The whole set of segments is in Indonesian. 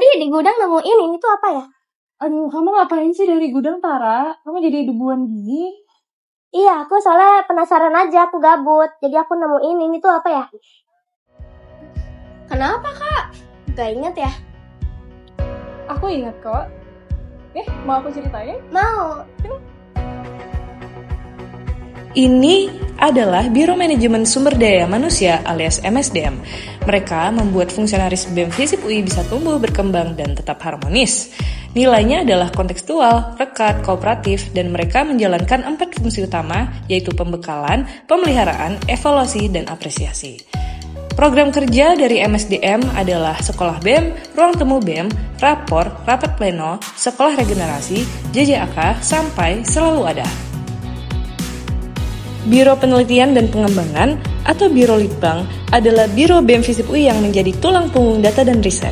tadi di gudang nemuin ini tuh apa ya? Aduh, kamu ngapain sih dari gudang, Tara? Kamu jadi debuan gini? Iya, aku soalnya penasaran aja, aku gabut. Jadi aku nemuin ini tuh apa ya? Kenapa, Kak? Gak inget ya? Aku ingat kok. Mau aku ceritain? Mau. Ini adalah Biro Manajemen Sumber Daya Manusia alias MSDM. Mereka membuat fungsionaris BEM FISIP UI bisa tumbuh, berkembang, dan tetap harmonis. Nilainya adalah kontekstual, rekat, kooperatif, dan mereka menjalankan 4 fungsi utama, yaitu pembekalan, pemeliharaan, evaluasi, dan apresiasi. Program kerja dari MSDM adalah Sekolah BEM, Ruang Temu BEM, Rapor, Rapat Pleno, Sekolah Regenerasi, JJAK, sampai Selalu Ada. Biro Penelitian dan Pengembangan atau Biro Litbang adalah Biro BEM FISIP UI yang menjadi tulang punggung data dan riset.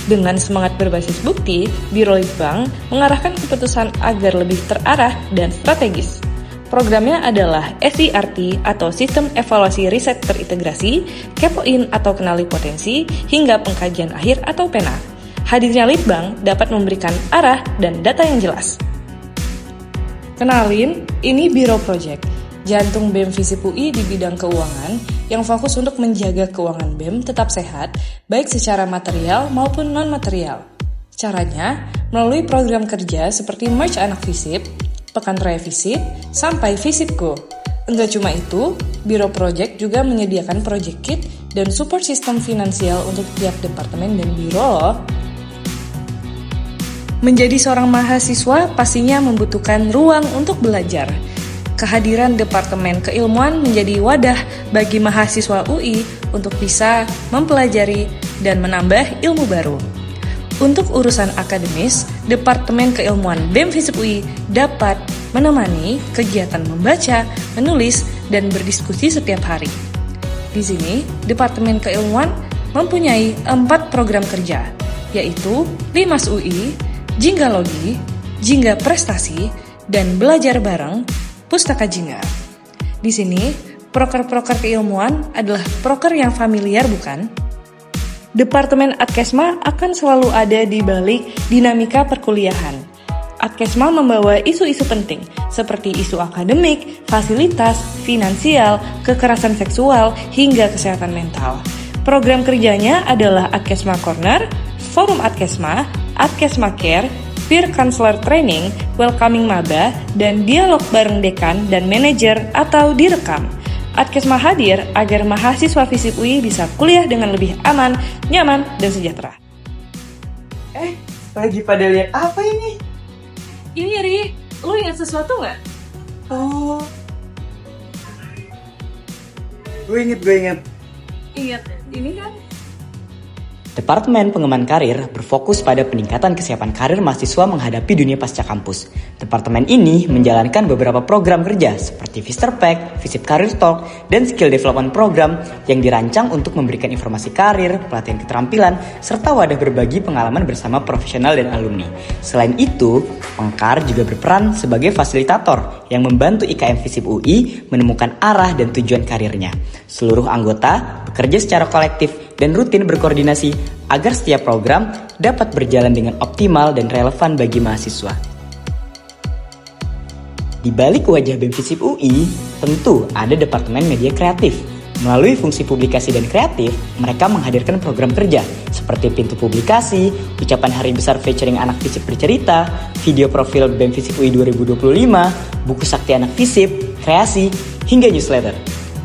Dengan semangat berbasis bukti, Biro Litbang mengarahkan keputusan agar lebih terarah dan strategis. Programnya adalah SERT atau Sistem Evaluasi Riset Terintegrasi, Kepoin atau Kenali Potensi, hingga Pengkajian Akhir atau PENA. Hadirnya Litbang dapat memberikan arah dan data yang jelas. Kenalin, ini Biro Project, jantung BEM FISIP UI di bidang keuangan yang fokus untuk menjaga keuangan BEM tetap sehat, baik secara material maupun non-material. Caranya, melalui program kerja seperti Merge Anak FISIP, Pekan Raya FISIP, sampai FISIP Go. Enggak cuma itu, Biro Project juga menyediakan project kit dan support sistem finansial untuk tiap departemen dan biro loh. Menjadi seorang mahasiswa pastinya membutuhkan ruang untuk belajar. Kehadiran Departemen Keilmuan menjadi wadah bagi mahasiswa UI untuk bisa mempelajari dan menambah ilmu baru. Untuk urusan akademis, Departemen Keilmuan BEM FISIP UI dapat menemani kegiatan membaca, menulis, dan berdiskusi setiap hari. Di sini, Departemen Keilmuan mempunyai 4 program kerja, yaitu Limas UI, Jinggalogi, Jingga Prestasi, dan Belajar Bareng Pustaka Jingga. Di sini, proker-proker keilmuan adalah proker yang familiar, bukan? Departemen Adkesma akan selalu ada di balik dinamika perkuliahan. Adkesma membawa isu-isu penting seperti isu akademik, fasilitas, finansial, kekerasan seksual, hingga kesehatan mental. Program kerjanya adalah Adkesma Corner, Forum Adkesma, Adkesma Care, Peer Counselor Training, Welcoming Maba, dan dialog bareng dekan dan manajer atau direkam. Adkesma hadir agar mahasiswa FISIP UI bisa kuliah dengan lebih aman, nyaman, dan sejahtera. Lagi pada lihat apa ini? Ini Ri, lu ingat sesuatu nggak? Oh, gue inget. Ingat, ini kan? Departemen Pengembangan Karir berfokus pada peningkatan kesiapan karir mahasiswa menghadapi dunia pasca kampus. Departemen ini menjalankan beberapa program kerja seperti Fisterpack, FISIP Career Talk, dan Skill Development Program yang dirancang untuk memberikan informasi karir, pelatihan keterampilan, serta wadah berbagi pengalaman bersama profesional dan alumni. Selain itu, Pengkar juga berperan sebagai fasilitator yang membantu IKM FISIP UI menemukan arah dan tujuan karirnya. Seluruh anggota bekerja secara kolektif dan rutin berkoordinasi agar setiap program dapat berjalan dengan optimal dan relevan bagi mahasiswa. Di balik wajah BEM FISIP UI, tentu ada Departemen Media Kreatif. Melalui fungsi publikasi dan kreatif, mereka menghadirkan program kerja seperti pintu publikasi, ucapan hari besar featuring anak FISIP bercerita, video profil BEM FISIP UI 2025, buku sakti anak FISIP, kreasi, hingga newsletter.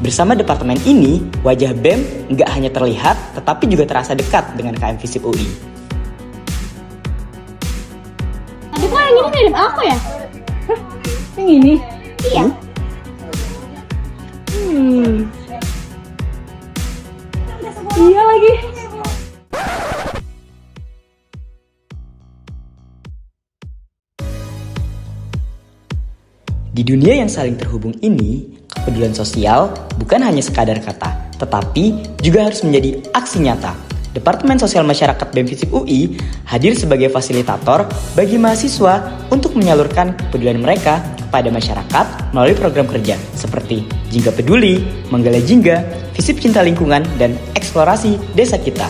Bersama departemen ini, wajah BEM nggak hanya terlihat, tetapi juga terasa dekat dengan KM FISIP UI. Tapi kok yang ini mirip aku ya? Yang ini? Iya. Iya lagi. Di dunia yang saling terhubung ini, kepedulian sosial bukan hanya sekadar kata, tetapi juga harus menjadi aksi nyata. Departemen Sosial Masyarakat BEM FISIP UI hadir sebagai fasilitator bagi mahasiswa untuk menyalurkan kepedulian mereka kepada masyarakat melalui program kerja seperti Jingga Peduli, Manggala Jingga, FISIP Cinta Lingkungan, dan Eksplorasi Desa Kita.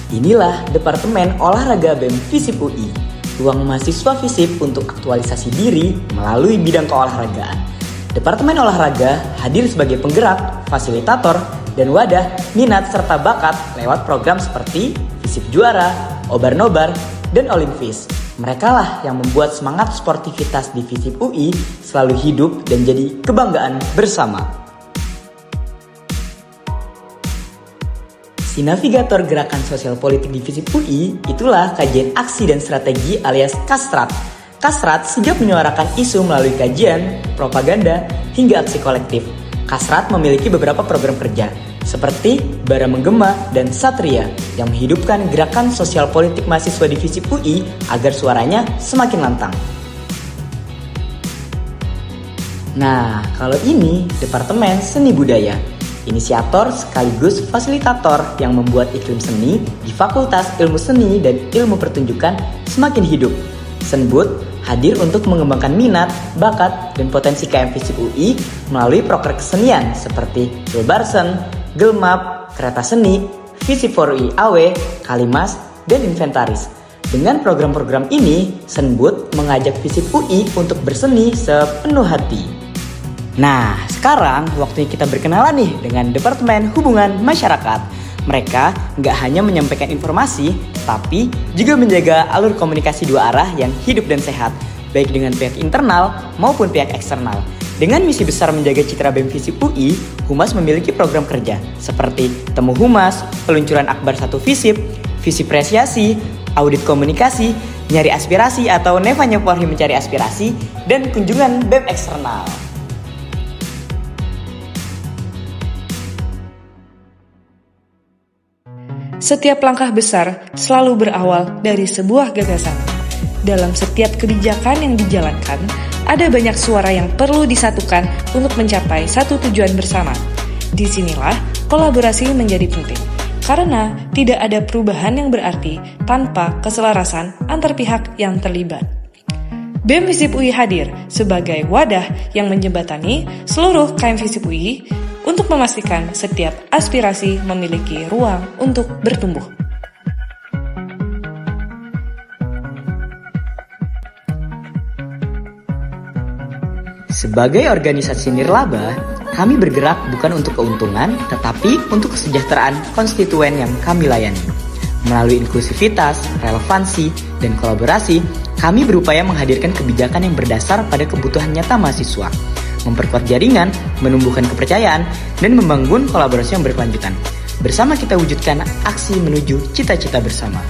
Inilah Departemen Olahraga BEM FISIP UI, ruang mahasiswa FISIP untuk aktualisasi diri melalui bidang keolahragaan. Departemen Olahraga hadir sebagai penggerak, fasilitator, dan wadah minat serta bakat lewat program seperti FISIP Juara, Obar-Nobar, dan Olimpis. Mereka lah yang membuat semangat sportivitas di FISIP UI selalu hidup dan jadi kebanggaan bersama. Si navigator gerakan sosial politik di FISIP UI itulah kajian aksi dan strategi alias Kasstrat. Kasstrat sigap menyuarakan isu melalui kajian, propaganda, hingga aksi kolektif. Kasstrat memiliki beberapa program kerja, seperti Bara Menggema dan Satria, yang menghidupkan gerakan sosial politik mahasiswa di FISIP UI agar suaranya semakin lantang. Nah, kalau ini Departemen Seni Budaya. Inisiator sekaligus fasilitator yang membuat iklim seni di Fakultas Ilmu Seni dan Ilmu Pertunjukan semakin hidup. Senbud hadir untuk mengembangkan minat, bakat, dan potensi KM FISIP UI melalui proker kesenian seperti Gilbarsen, Gelmap, Kereta Seni, FISIP for UI AW, Kalimas, dan Inventaris. Dengan program-program ini, Senbud mengajak FISIP UI untuk berseni sepenuh hati. Nah, sekarang waktunya kita berkenalan nih dengan Departemen Hubungan Masyarakat. Mereka nggak hanya menyampaikan informasi, tapi juga menjaga alur komunikasi dua arah yang hidup dan sehat, baik dengan pihak internal maupun pihak eksternal. Dengan misi besar menjaga citra BEM FISIP UI, Humas memiliki program kerja seperti Temu Humas, peluncuran Akbar 1 FISIP, Visi Presiasi, Audit Komunikasi, Nyari Aspirasi atau Nevanya Polri Mencari Aspirasi, dan kunjungan BEM eksternal. Setiap langkah besar selalu berawal dari sebuah gagasan. Dalam setiap kebijakan yang dijalankan, ada banyak suara yang perlu disatukan untuk mencapai satu tujuan bersama. Disinilah kolaborasi menjadi penting, karena tidak ada perubahan yang berarti tanpa keselarasan antar pihak yang terlibat. BEM FISIP UI hadir sebagai wadah yang menjembatani seluruh KM FISIP UI untuk memastikan setiap aspirasi memiliki ruang untuk bertumbuh. Sebagai organisasi nirlaba, kami bergerak bukan untuk keuntungan, tetapi untuk kesejahteraan konstituen yang kami layani. Melalui inklusivitas, relevansi, dan kolaborasi, kami berupaya menghadirkan kebijakan yang berdasar pada kebutuhan nyata mahasiswa, memperkuat jaringan, menumbuhkan kepercayaan, dan membangun kolaborasi yang berkelanjutan. Bersama kita wujudkan aksi menuju cita-cita bersama.